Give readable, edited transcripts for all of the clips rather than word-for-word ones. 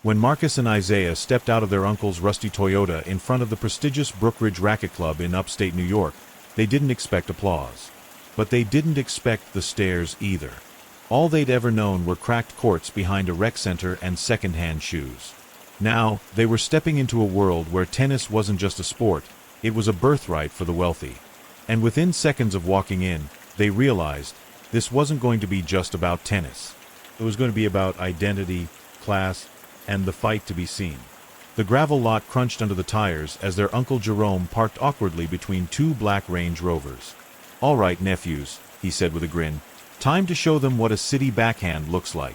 When Marcus and Isaiah stepped out of their uncle's rusty Toyota in front of the prestigious Brookridge Racquet Club in upstate New York, they didn't expect applause. But they didn't expect the stares either. All they'd ever known were cracked courts behind a rec center and second-hand shoes. Now, they were stepping into a world where tennis wasn't just a sport, it was a birthright for the wealthy. And within seconds of walking in, they realized this wasn't going to be just about tennis. It was going to be about identity, class, and the fight to be seen. The gravel lot crunched under the tires as their Uncle Jerome parked awkwardly between two black Range Rovers. "All right, nephews," he said with a grin. "Time to show them what a city backhand looks like."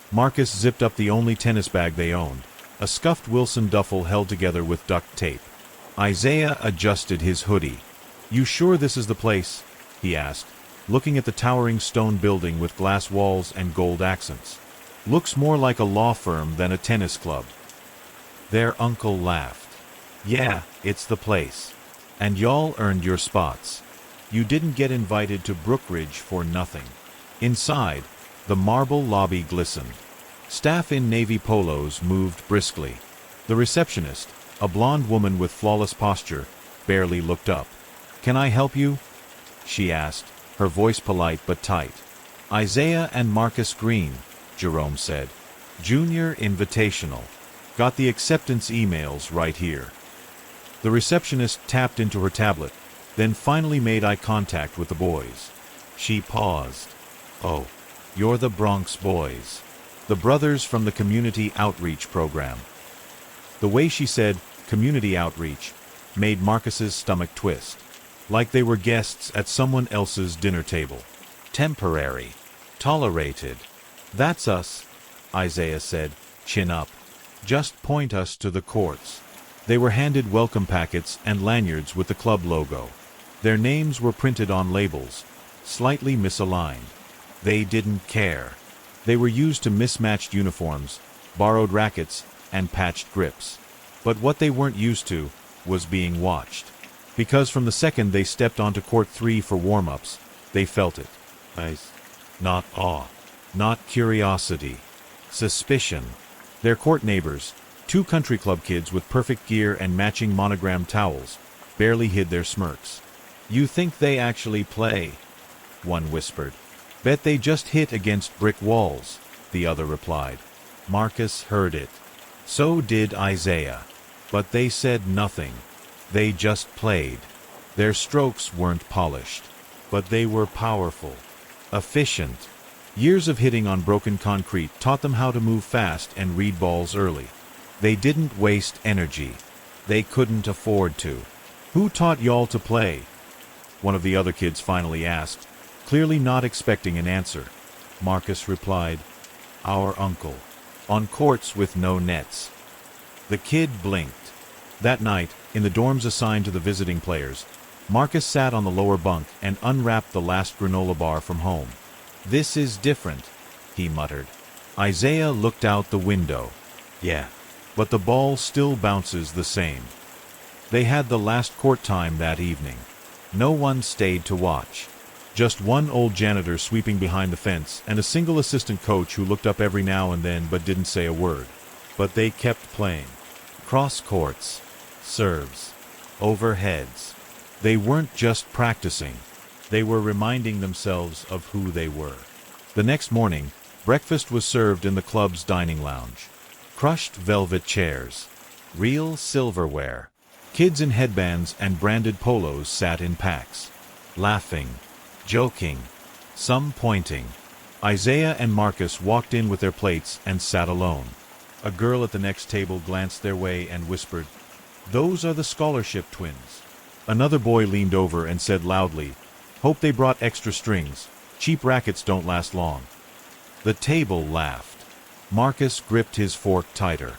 Marcus zipped up the only tennis bag they owned, a scuffed Wilson duffel held together with duct tape. Isaiah adjusted his hoodie. "You sure this is the place?" he asked, looking at the towering stone building with glass walls and gold accents. "Looks more like a law firm than a tennis club." Their uncle laughed. "Yeah, it's the place. And y'all earned your spots. You didn't get invited to Brookridge for nothing." Inside, the marble lobby glistened. Staff in navy polos moved briskly. The receptionist, a blonde woman with flawless posture, barely looked up. "Can I help you?" she asked, her voice polite but tight. "Isaiah and Marcus Green," Jerome said. "Junior Invitational. Got the acceptance emails right here." The receptionist tapped into her tablet, then finally made eye contact with the boys. She paused. "Oh, you're the Bronx boys. The brothers from the Community Outreach Program." The way she said, "community outreach," made Marcus's stomach twist. Like they were guests at someone else's dinner table. "Temporary. Tolerated. That's us," Isaiah said, chin up. "Just point us to the courts." They were handed welcome packets and lanyards with the club logo. Their names were printed on labels, slightly misaligned. They didn't care. They were used to mismatched uniforms, borrowed rackets, and patched grips. But what they weren't used to was being watched. Because from the second they stepped onto court 3 for warm-ups, they felt it. Not awe. Not curiosity. Suspicion. Their court neighbors, two country club kids with perfect gear and matching monogrammed towels, barely hid their smirks. "You think they actually play?" one whispered. "Bet they just hit against brick walls," the other replied. Marcus heard it. So did Isaiah. But they said nothing. They just played. Their strokes weren't polished. But they were powerful. Efficient. Years of hitting on broken concrete taught them how to move fast and read balls early. They didn't waste energy. They couldn't afford to. "Who taught y'all to play?" one of the other kids finally asked, clearly not expecting an answer. Marcus replied, "Our uncle. On courts with no nets." The kid blinked. That night, in the dorms assigned to the visiting players, Marcus sat on the lower bunk and unwrapped the last granola bar from home. "This is different," he muttered. Isaiah looked out the window. "Yeah, but the ball still bounces the same." They had the last court time that evening. No one stayed to watch. Just one old janitor sweeping behind the fence and a single assistant coach who looked up every now and then but didn't say a word. But they kept playing. Cross courts. Serves. Overheads. They weren't just practicing. They were reminding themselves of who they were. The next morning, breakfast was served in the club's dining lounge. Crushed velvet chairs. Real silverware. Kids in headbands and branded polos sat in packs. Laughing. Joking. Some pointing. Isaiah and Marcus walked in with their plates and sat alone. A girl at the next table glanced their way and whispered, "Those are the scholarship twins." Another boy leaned over and said loudly, "Hope they brought extra strings. Cheap rackets don't last long." The table laughed. Marcus gripped his fork tighter.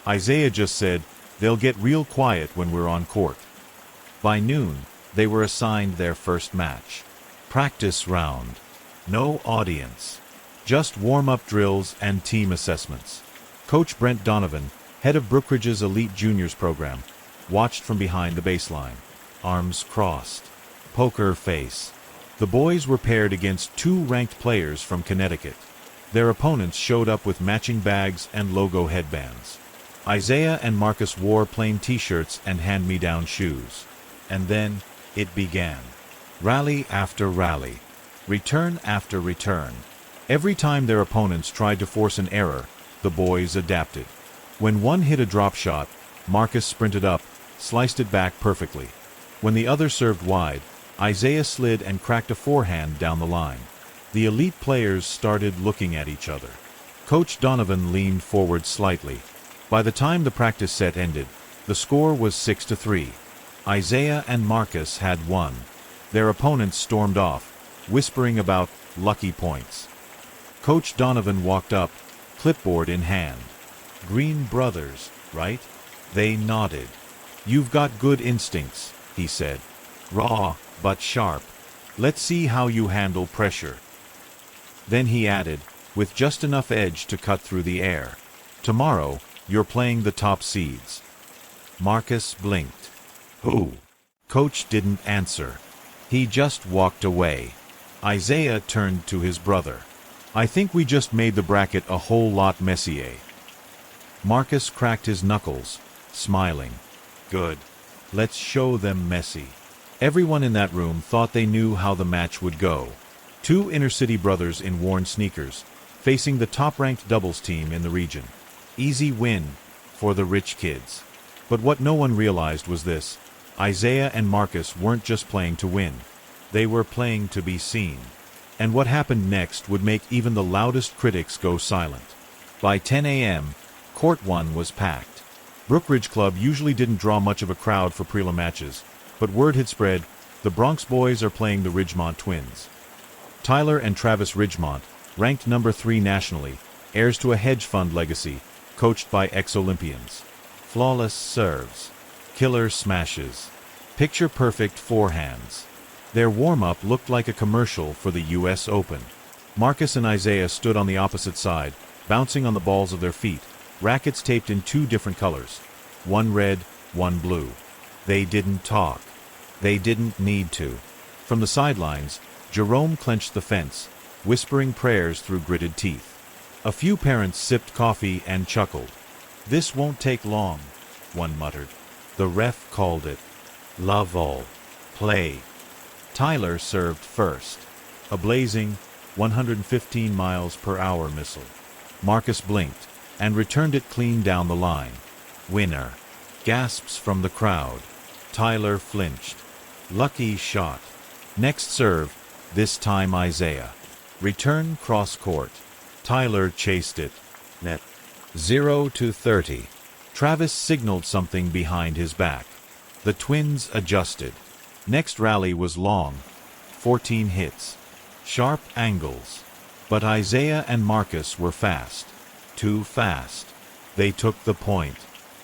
Isaiah just said, "They'll get real quiet when we're on court." By noon, they were assigned their first match. Practice round. No audience. Just warm-up drills and team assessments. Coach Brent Donovan, head of Brookridge's elite juniors program, watched from behind the baseline. Arms crossed. Poker face. The boys were paired against two ranked players from Connecticut. Their opponents showed up with matching bags and logo headbands. Isaiah and Marcus wore plain t-shirts and hand-me-down shoes. And then, it began. Rally after rally. Return after return. Every time their opponents tried to force an error, the boys adapted. When one hit a drop shot, Marcus sprinted up, sliced it back perfectly. When the other served wide, Isaiah slid and cracked a forehand down the line. The elite players started looking at each other. Coach Donovan leaned forward slightly. By the time the practice set ended, the score was 6-3. Isaiah and Marcus had won. Their opponents stormed off, whispering about lucky points. Coach Donovan walked up, clipboard in hand. "Green brothers, right?" They nodded. "You've got good instincts," he said. "Raw, but sharp. Let's see how you handle pressure." Then he added, with just enough edge to cut through the air, "Tomorrow, you're playing the top seeds." Marcus blinked. "Who?" Coach didn't answer. He just walked away. Isaiah turned to his brother. "I think we just made the bracket a whole lot messier." Marcus cracked his knuckles, smiling. "Good. Let's show them messy." Everyone in that room thought they knew how the match would go. Two inner-city brothers in worn sneakers, facing the top-ranked doubles team in the region. Easy win for the rich kids. But what no one realized was this: Isaiah and Marcus weren't just playing to win. They were playing to be seen. And what happened next would make even the loudest critics go silent. By 10 a.m., Court 1 was packed. Brookridge Club usually didn't draw much of a crowd for prelim matches, but word had spread, the Bronx boys are playing the Ridgemont twins. Tyler and Travis Ridgemont, ranked number 3 nationally, heirs to a hedge fund legacy, coached by ex-Olympians. Flawless serves. Killer smashes. Picture-perfect forehands. Their warm-up looked like a commercial for the U.S. Open. Marcus and Isaiah stood on the opposite side, bouncing on the balls of their feet, rackets taped in 2 different colors. One red, one blue. They didn't talk. They didn't need to. From the sidelines, Jerome clenched the fence, whispering prayers through gritted teeth. A few parents sipped coffee and chuckled. "This won't take long," one muttered. The ref called it. "Love all. Play." Tyler served first. A blazing, 115 miles per hour missile. Marcus blinked and returned it clean down the line. "Winner." Gasps from the crowd. Tyler flinched. Lucky shot. Next serve, this time Isaiah. Return cross court. Tyler chased it. Net. 0-30. Travis signaled something behind his back. The twins adjusted. Next rally was long. 14 hits. Sharp angles. But Isaiah and Marcus were fast. Too fast. They took the point.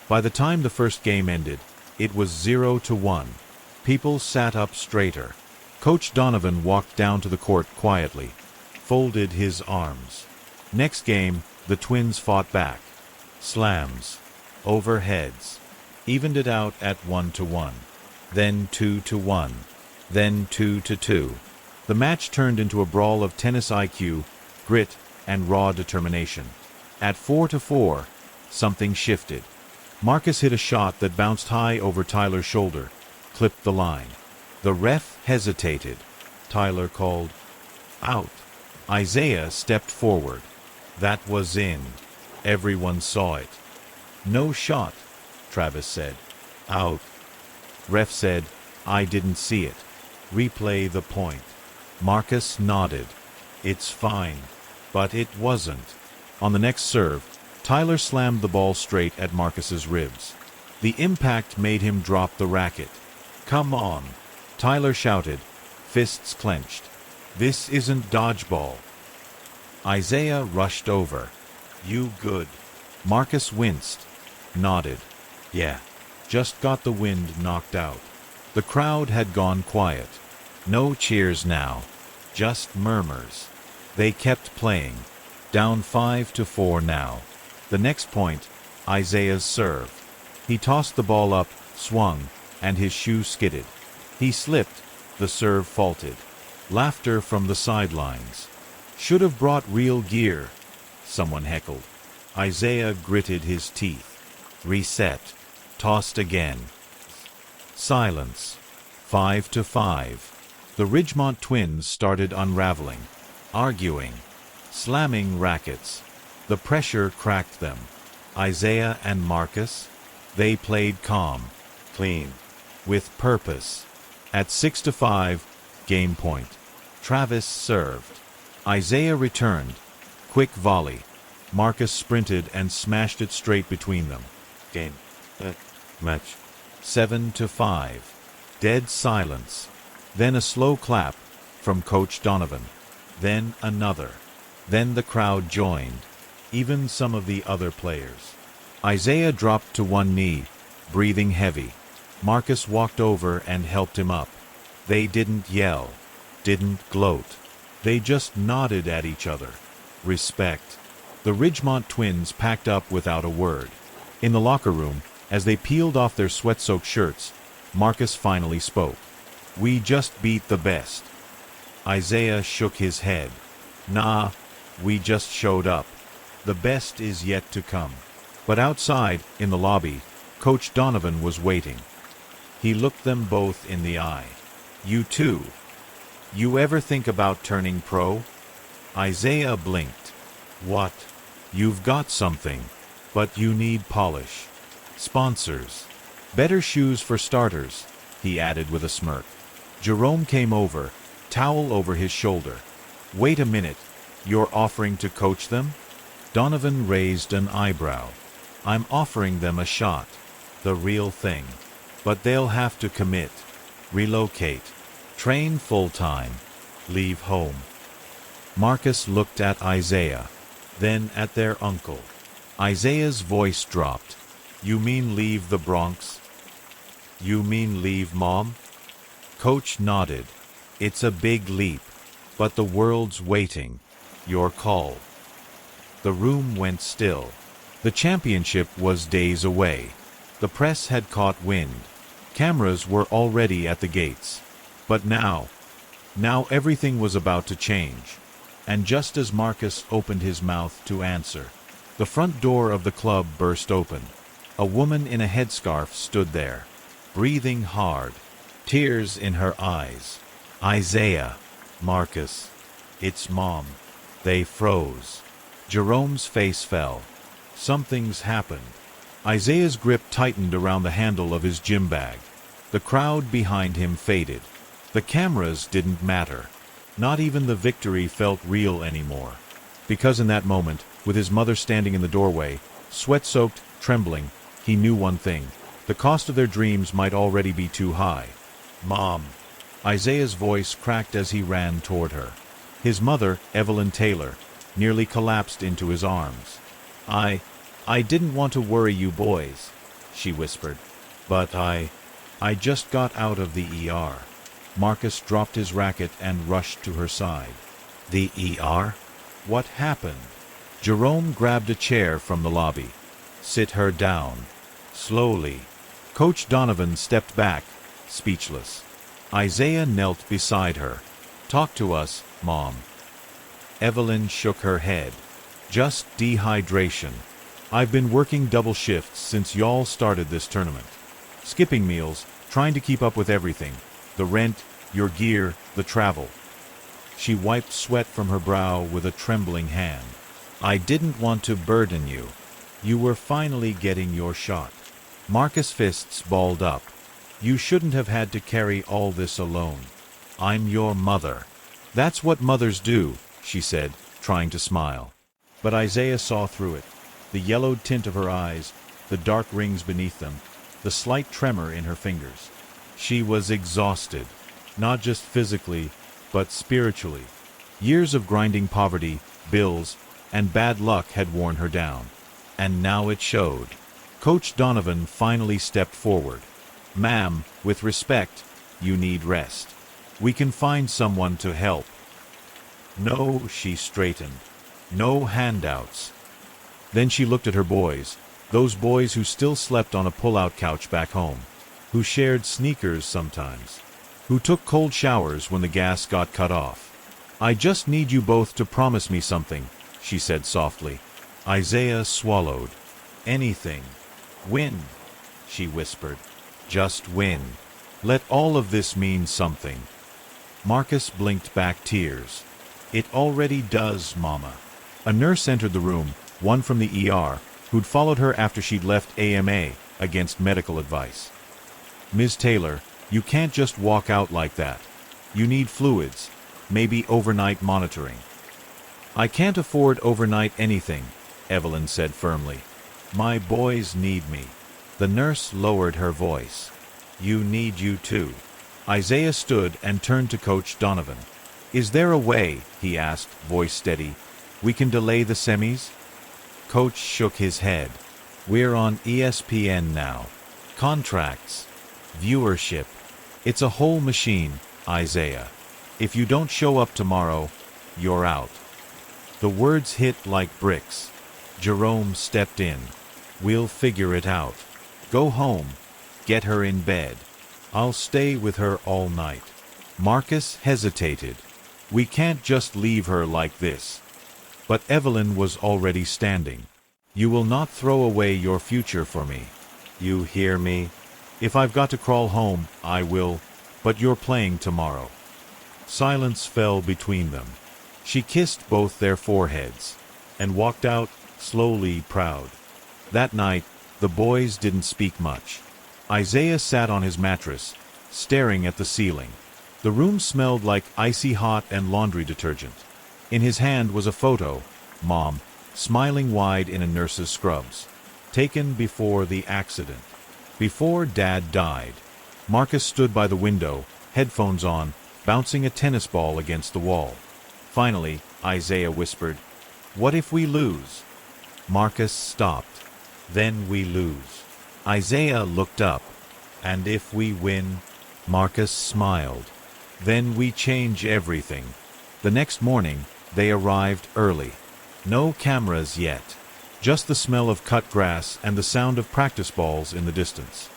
By the time the first game ended, it was 0-1. People sat up straighter. Coach Donovan walked down to the court quietly, folded his arms. Next game, the twins fought back. Slams. Overheads. Evened it out at 1-1. Then 2-1. Then 2-2. The match turned into a brawl of tennis IQ, grit, and raw determination. At 4-4, something shifted. Marcus hit a shot that bounced high over Tyler's shoulder, clipped the line. The ref hesitated. Tyler called, "Out." Isaiah stepped forward. That was in. Everyone saw it. "No shot," Travis said. "Out." Ref said, "I didn't see it. Replay the point." Marcus nodded. "It's fine." But it wasn't. On the next serve, Tyler slammed the ball straight at Marcus's ribs. The impact made him drop the racket. "Come on," Tyler shouted, fists clenched. "This isn't dodgeball." Isaiah rushed over. "You good?" Marcus winced, nodded. "Yeah, just got the wind knocked out." The crowd had gone quiet. No cheers now, just murmurs. They kept playing. Down 5-4 now. The next point, Isaiah's serve. He tossed the ball up, swung, and his shoe skidded. He slipped, the serve faulted. Laughter from the sidelines. Should have brought real gear, someone heckled. Isaiah gritted his teeth. Reset. Tossed again. Silence. 5-5. The Ridgemont twins started unraveling, arguing, slamming rackets. The pressure cracked them. Isaiah and Marcus, they played calm, clean, with purpose. At 6-5, game point. Travis served. Isaiah returned. Quick volley. Marcus sprinted and smashed it straight between them. Game. Match. 7-5. Dead silence. Then a slow clap from Coach Donovan. Then another. Then the crowd joined. Even some of the other players. Isaiah dropped to one knee, breathing heavy. Marcus walked over and helped him up. They didn't yell, didn't gloat. They just nodded at each other. Respect. The Ridgemont twins packed up without a word. In the locker room, as they peeled off their sweat-soaked shirts, Marcus finally spoke. We just beat the best. Isaiah shook his head. Nah, we just showed up. The best is yet to come. But outside, in the lobby, Coach Donovan was waiting. He looked them both in the eye. You too. You ever think about turning pro? Isaiah blinked. What? You've got something, but you need polish. Sponsors. Better shoes for starters, he added with a smirk. Jerome came over, towel over his shoulder. Wait a minute, you're offering to coach them? Donovan raised an eyebrow. I'm offering them a shot. The real thing. But they'll have to commit. Relocate. Train full-time. Leave home. Marcus looked at Isaiah, then at their uncle. Isaiah's voice dropped. You mean leave the Bronx? You mean leave Mom? Coach nodded. It's a big leap, but the world's waiting. Your call. The room went still. The championship was days away. The press had caught wind. Cameras were already at the gates. But now everything was about to change. And just as Marcus opened his mouth to answer, the front door of the club burst open. A woman in a headscarf stood there, breathing hard, tears in her eyes. Isaiah, Marcus, it's Mom. They froze. Jerome's face fell. Something's happened. Isaiah's grip tightened around the handle of his gym bag. The crowd behind him faded. The cameras didn't matter. Not even the victory felt real anymore. Because in that moment, with his mother standing in the doorway, sweat-soaked, trembling, he knew one thing. The cost of their dreams might already be too high. Mom. Isaiah's voice cracked as he ran toward her. His mother, Evelyn Taylor, nearly collapsed into his arms. I didn't want to worry you boys, she whispered. But I just got out of the ER. Marcus dropped his racket and rushed to her side. The ER? What happened? Jerome grabbed a chair from the lobby. Sit her down. Slowly. Coach Donovan stepped back, speechless. Isaiah knelt beside her. Talk to us, Mom. Evelyn shook her head. Just dehydration. I've been working double shifts since y'all started this tournament. Skipping meals, trying to keep up with everything. The rent, your gear, the travel. She wiped sweat from her brow with a trembling hand. I didn't want to burden you. You were finally getting your shot. Marcus' fists balled up. You shouldn't have had to carry all this alone. I'm your mother. That's what mothers do, she said, trying to smile. But Isaiah saw through it. The yellowed tint of her eyes, the dark rings beneath them, the slight tremor in her fingers. She was exhausted, not just physically, but spiritually. Years of grinding poverty, bills, and bad luck had worn her down. And now it showed. Coach Donovan finally stepped forward. Ma'am, with respect, you need rest. We can find someone to help. No, she straightened. No handouts. Then she looked at her boys, those boys who still slept on a pull-out couch back home, who shared sneakers sometimes, who took cold showers when the gas got cut off. I just need you both to promise me something, she said softly. Isaiah swallowed. Anything. Win, she whispered. Just win. Let all of this mean something. Marcus blinked back tears. It already does, Mama. A nurse entered the room, one from the ER, who'd followed her after she'd left AMA against medical advice. Ms. Taylor, you can't just walk out like that. You need fluids, maybe overnight monitoring. I can't afford overnight anything, Evelyn said firmly. My boys need me. The nurse lowered her voice. You need you too. Isaiah stood and turned to Coach Donovan. Is there a way, he asked, voice steady, we can delay the semis? Coach shook his head. We're on ESPN now. Contracts. Viewership. It's a whole machine, Isaiah. If you don't show up tomorrow, you're out. The words hit like bricks. Jerome stepped in. We'll figure it out. Go home. Get her in bed. I'll stay with her all night. Marcus hesitated. We can't just leave her like this. But Evelyn was already standing. You will not throw away your future for me. You hear me? If I've got to crawl home, I will, but you're playing tomorrow. Silence fell between them. She kissed both their foreheads and walked out, slowly proud. That night, the boys didn't speak much. Isaiah sat on his mattress, staring at the ceiling. The room smelled like icy hot and laundry detergent. In his hand was a photo, Mom, smiling wide in a nurse's scrubs. Taken before the accident. Before Dad died. Marcus stood by the window, headphones on, bouncing a tennis ball against the wall. Finally, Isaiah whispered, What if we lose? Marcus stopped. Then we lose. Isaiah looked up. And if we win? Marcus smiled. Then we change everything. The next morning, they arrived early. No cameras yet. Just the smell of cut grass and the sound of practice balls in the distance.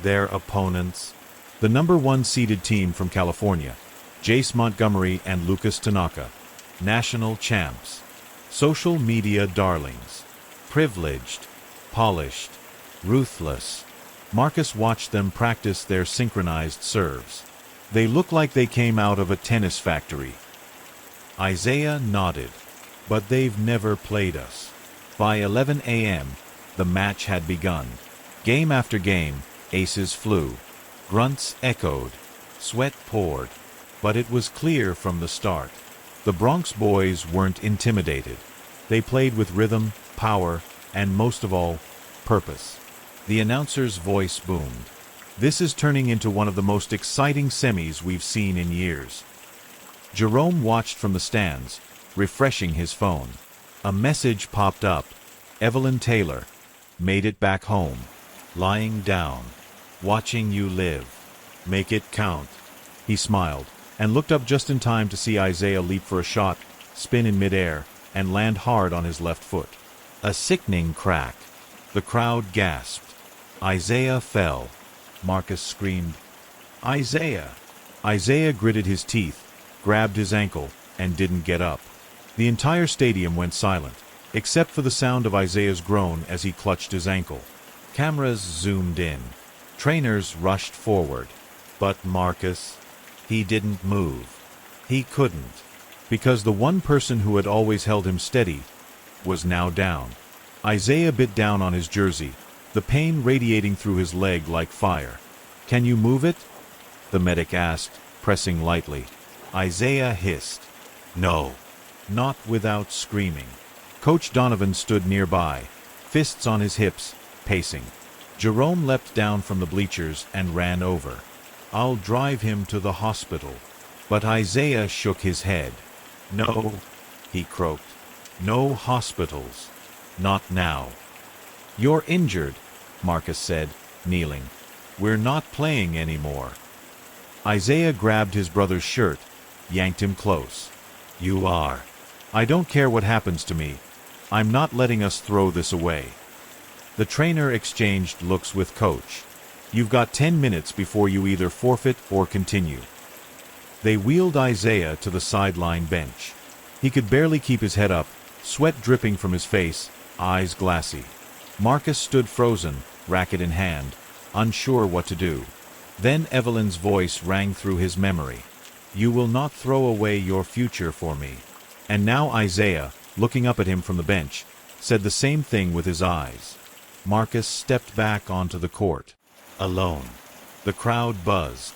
Their opponents? The #1 seeded team from California, Jace Montgomery and Lucas Tanaka. National champs. Social media darlings. Privileged. Polished. Ruthless. Marcus watched them practice their synchronized serves. They looked like they came out of a tennis factory. Isaiah nodded. But they've never played us. By 11 a.m., the match had begun. Game after game, aces flew. Grunts echoed. Sweat poured. But it was clear from the start. The Bronx boys weren't intimidated. They played with rhythm, power, and most of all, purpose. The announcer's voice boomed. This is turning into one of the most exciting semis we've seen in years. Jerome watched from the stands, refreshing his phone. A message popped up. Evelyn Taylor. Made it back home. Lying down. Watching you live. Make it count. He smiled, and looked up just in time to see Isaiah leap for a shot, spin in midair, and land hard on his left foot. A sickening crack. The crowd gasped. Isaiah fell. Marcus screamed, Isaiah! Isaiah gritted his teeth, grabbed his ankle, and didn't get up. The entire stadium went silent, except for the sound of Isaiah's groan as he clutched his ankle. Cameras zoomed in. Trainers rushed forward. But Marcus, he didn't move. He couldn't, because the one person who had always held him steady was now down. Isaiah bit down on his jersey, the pain radiating through his leg like fire. Can you move it? The medic asked, pressing lightly. Isaiah hissed. No. Not without screaming. Coach Donovan stood nearby, fists on his hips, pacing. Jerome leapt down from the bleachers and ran over. I'll drive him to the hospital. But Isaiah shook his head. No, he croaked. No hospitals. Not now. You're injured, Marcus said, kneeling. We're not playing anymore. Isaiah grabbed his brother's shirt, yanked him close. You are. I don't care what happens to me. I'm not letting us throw this away. The trainer exchanged looks with Coach. You've got 10 minutes before you either forfeit or continue. They wheeled Isaiah to the sideline bench. He could barely keep his head up, sweat dripping from his face, eyes glassy. Marcus stood frozen, racket in hand, unsure what to do. Then Evelyn's voice rang through his memory. "You will not throw away your future for me." And now Isaiah, looking up at him from the bench, said the same thing with his eyes. Marcus stepped back onto the court. Alone. The crowd buzzed.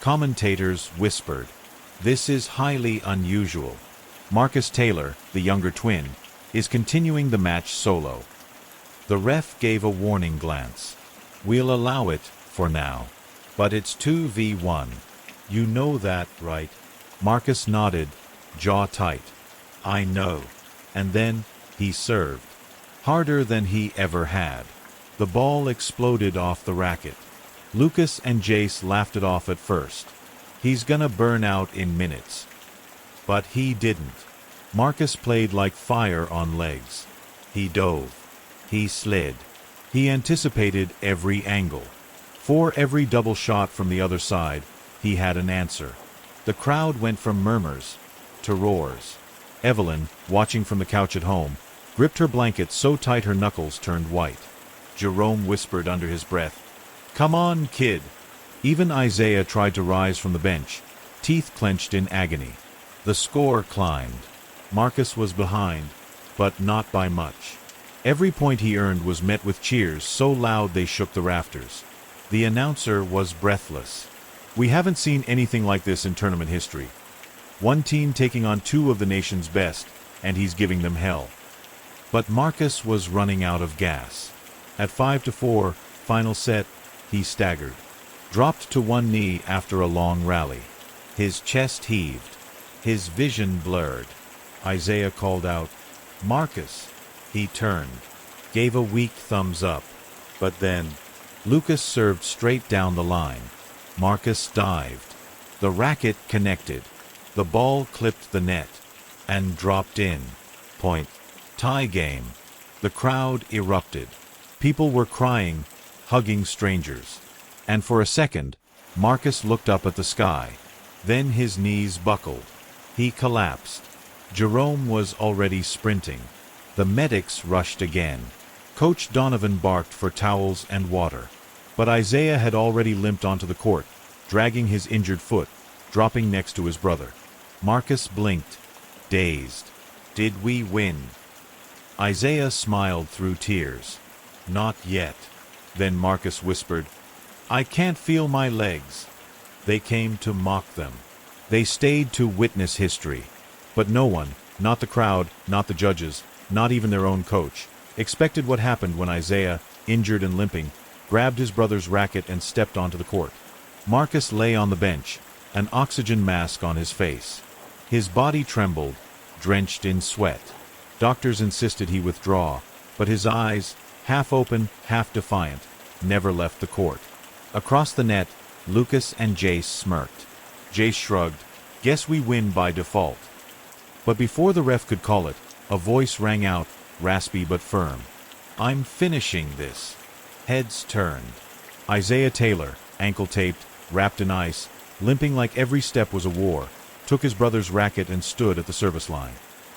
Commentators whispered. This is highly unusual. Marcus Taylor, the younger twin, is continuing the match solo. The ref gave a warning glance. "We'll allow it, for now. But it's 2v1. You know that, right?" Marcus nodded, jaw tight. "I know." And then, he served. Harder than he ever had. The ball exploded off the racket. Lucas and Jace laughed it off at first. He's gonna burn out in minutes. But he didn't. Marcus played like fire on legs. He dove. He slid. He anticipated every angle. For every double shot from the other side, he had an answer. The crowd went from murmurs to roars. Evelyn, watching from the couch at home, gripped her blanket so tight her knuckles turned white. Jerome whispered under his breath, "Come on, kid." Even Isaiah tried to rise from the bench, teeth clenched in agony. The score climbed. Marcus was behind, but not by much. Every point he earned was met with cheers so loud they shook the rafters. The announcer was breathless. "We haven't seen anything like this in tournament history. One team taking on two of the nation's best, and he's giving them hell." But Marcus was running out of gas. At 5-4, final set, he staggered. Dropped to one knee after a long rally. His chest heaved. His vision blurred. Isaiah called out, "Marcus." He turned. Gave a weak thumbs up. But then, Lucas served straight down the line. Marcus dived. The racket connected. The ball clipped the net. And dropped in. Point. Tie game. The crowd erupted. People were crying, hugging strangers. And for a second, Marcus looked up at the sky. Then his knees buckled. He collapsed. Jerome was already sprinting. The medics rushed again. Coach Donovan barked for towels and water. But Isaiah had already limped onto the court, dragging his injured foot, dropping next to his brother. Marcus blinked, dazed. "Did we win?" Isaiah smiled through tears. "Not yet." Then Marcus whispered, "I can't feel my legs." They came to mock them. They stayed to witness history. But no one, not the crowd, not the judges, not even their own coach, expected what happened when Isaiah, injured and limping, grabbed his brother's racket and stepped onto the court. Marcus lay on the bench, an oxygen mask on his face. His body trembled, drenched in sweat. Doctors insisted he withdraw, but his eyes, half open, half defiant, never left the court. Across the net, Lucas and Jace smirked. Jace shrugged, "Guess we win by default." But before the ref could call it, a voice rang out, raspy but firm. "I'm finishing this." Heads turned. Isaiah Taylor, ankle-taped, wrapped in ice, limping like every step was a war, took his brother's racket and stood at the service line.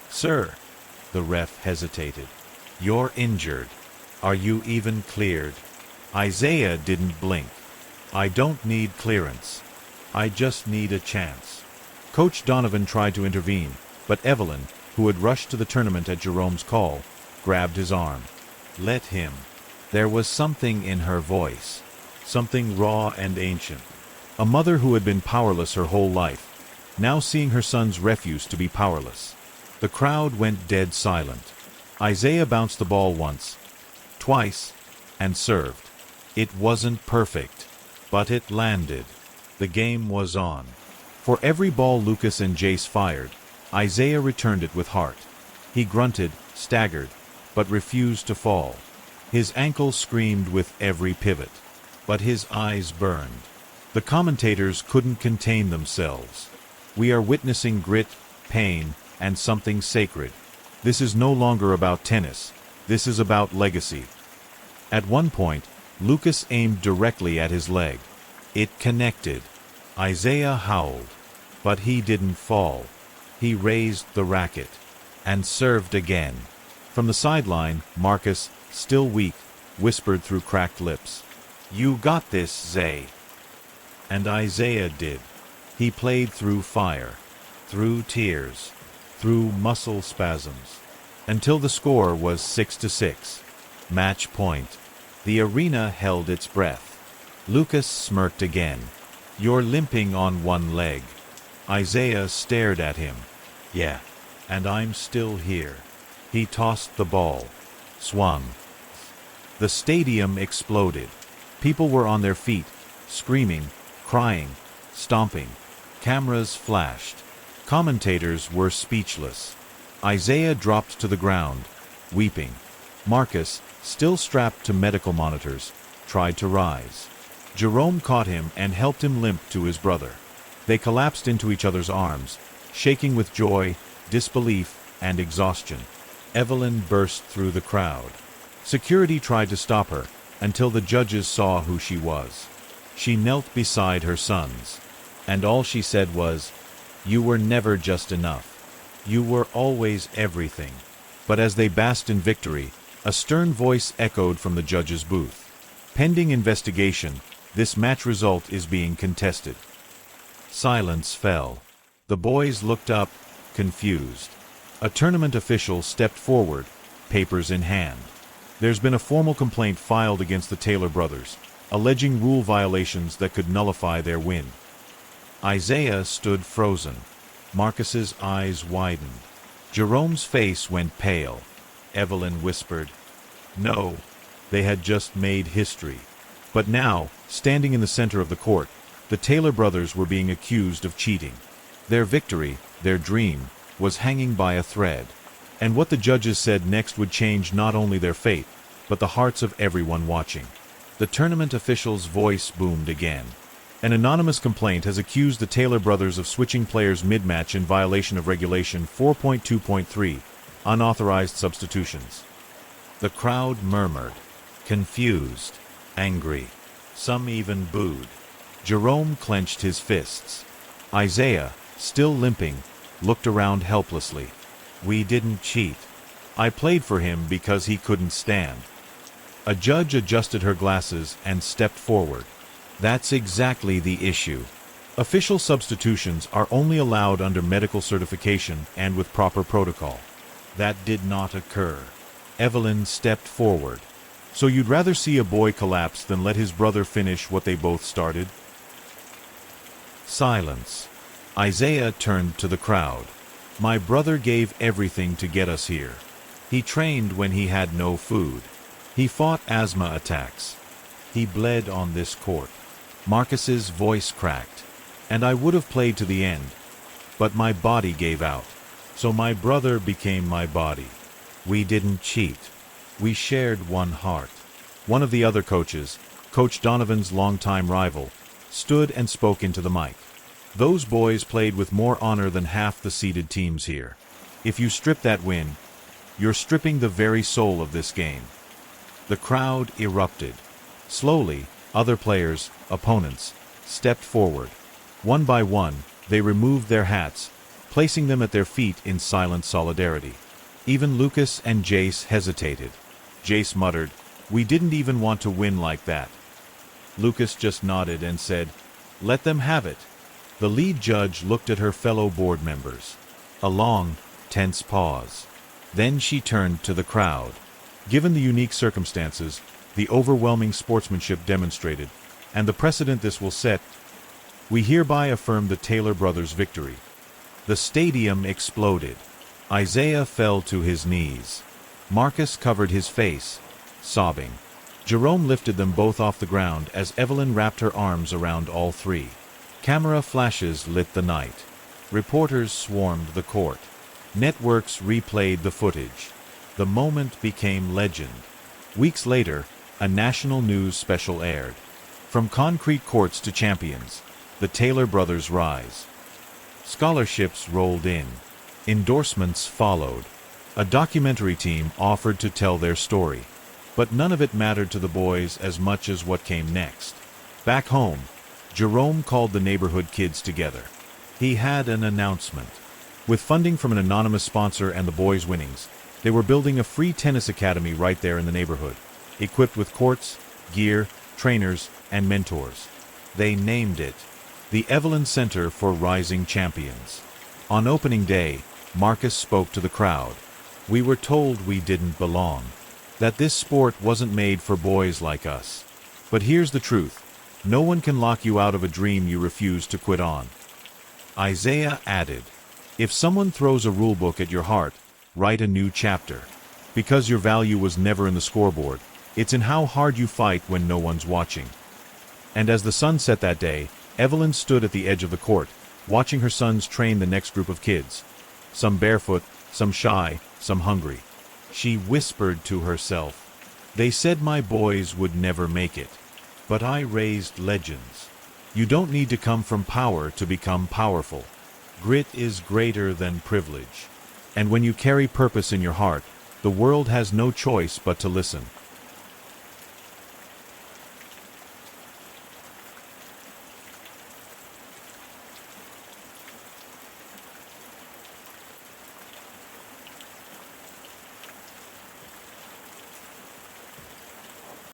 "Sir," the ref hesitated. "You're injured. Are you even cleared?" Isaiah didn't blink. "I don't need clearance. I just need a chance." Coach Donovan tried to intervene, but Evelyn, who had rushed to the tournament at Jerome's call, grabbed his arm. "Let him." There was something in her voice, something raw and ancient. A mother who had been powerless her whole life, now seeing her son's refuse to be powerless. The crowd went dead silent. Isaiah bounced the ball once, twice, and served. It wasn't perfect, but it landed. The game was on. For every ball Lucas and Jace fired, Isaiah returned it with heart. He grunted, staggered, but refused to fall. His ankle screamed with every pivot, but his eyes burned. The commentators couldn't contain themselves. "We are witnessing grit, pain, and something sacred. This is no longer about tennis. This is about legacy." At one point, Lucas aimed directly at his leg. It connected. Isaiah howled. But he didn't fall. He raised the racket and served again. From the sideline, Marcus, still weak, whispered through cracked lips, "You got this, Zay." And Isaiah did. He played through fire, through tears, through muscle spasms, until the score was 6-6. Match point. The arena held its breath. Lucas smirked again. "You're limping on one leg." Isaiah stared at him. "Yeah, and I'm still here." He tossed the ball, swung. The stadium exploded. People were on their feet, screaming, crying, stomping. Cameras flashed. Commentators were speechless. Isaiah dropped to the ground, weeping. Marcus, still strapped to medical monitors, tried to rise. Jerome caught him and helped him limp to his brother. They collapsed into each other's arms, shaking with joy, disbelief, and exhaustion. Evelyn burst through the crowd. Security tried to stop her, until the judges saw who she was. She knelt beside her sons, and all she said was, "You were never just enough. You were always everything." But as they basked in victory, a stern voice echoed from the judge's booth. "Pending investigation, this match result is being contested." Silence fell. The boys looked up, confused. A tournament official stepped forward, papers in hand. "There's been a formal complaint filed against the Taylor brothers, alleging rule violations that could nullify their win." Isaiah stood frozen. Marcus's eyes widened. Jerome's face went pale. Evelyn whispered, "No." They had just made history. But now, standing in the center of the court, the Taylor brothers were being accused of cheating. Their victory, their dream, was hanging by a thread. And what the judges said next would change not only their fate, but the hearts of everyone watching. The tournament official's voice boomed again. "An anonymous complaint has accused the Taylor brothers of switching players mid-match in violation of Regulation 4.2.3, unauthorized substitutions." The crowd murmured, confused, angry. Some even booed. Jerome clenched his fists. Isaiah, still limping, looked around helplessly. "We didn't cheat. I played for him because he couldn't stand." A judge adjusted her glasses and stepped forward. "That's exactly the issue. Official substitutions are only allowed under medical certification and with proper protocol. That did not occur." Evelyn stepped forward. "So you'd rather see a boy collapse than let his brother finish what they both started?" Silence. Isaiah turned to the crowd. "My brother gave everything to get us here. He trained when he had no food. He fought asthma attacks. He bled on this court." Marcus's voice cracked. "And I would have played to the end, but my body gave out. So my brother became my body. We didn't cheat. We shared one heart." One of the other coaches, Coach Donovan's longtime rival, stood and spoke into the mic. "Those boys played with more honor than half the seeded teams here. If you strip that win, you're stripping the very soul of this game." The crowd erupted. Slowly, other players, opponents, stepped forward. One by one, they removed their hats, placing them at their feet in silent solidarity. Even Lucas and Jace hesitated. Jace muttered, "We didn't even want to win like that." Lucas just nodded and said, "Let them have it." The lead judge looked at her fellow board members. A long, tense pause. Then she turned to the crowd. "Given the unique circumstances, the overwhelming sportsmanship demonstrated, and the precedent this will set, we hereby affirm the Taylor brothers' victory." The stadium exploded. Isaiah fell to his knees. Marcus covered his face, sobbing. Jerome lifted them both off the ground as Evelyn wrapped her arms around all three. Camera flashes lit the night. Reporters swarmed the court. Networks replayed the footage. The moment became legend. Weeks later, a national news special aired. From concrete courts to champions, the Taylor brothers rise. Scholarships rolled in. Endorsements followed. A documentary team offered to tell their story. But none of it mattered to the boys as much as what came next. Back home, Jerome called the neighborhood kids together. He had an announcement. With funding from an anonymous sponsor and the boys' winnings, they were building a free tennis academy right there in the neighborhood, equipped with courts, gear, trainers, and mentors. They named it the Evelyn Center for Rising Champions. On opening day, Marcus spoke to the crowd. We were told we didn't belong, that this sport wasn't made for boys like us. But here's the truth. No one can lock you out of a dream you refuse to quit on. Isaiah added, if someone throws a rulebook at your heart, write a new chapter. Because your value was never in the scoreboard, it's in how hard you fight when no one's watching. And as the sun set that day, Evelyn stood at the edge of the court, watching her sons train the next group of kids. Some barefoot, some shy, some hungry. She whispered to herself, they said my boys would never make it. But I raised legends. You don't need to come from power to become powerful. Grit is greater than privilege. And when you carry purpose in your heart, the world has no choice but to listen.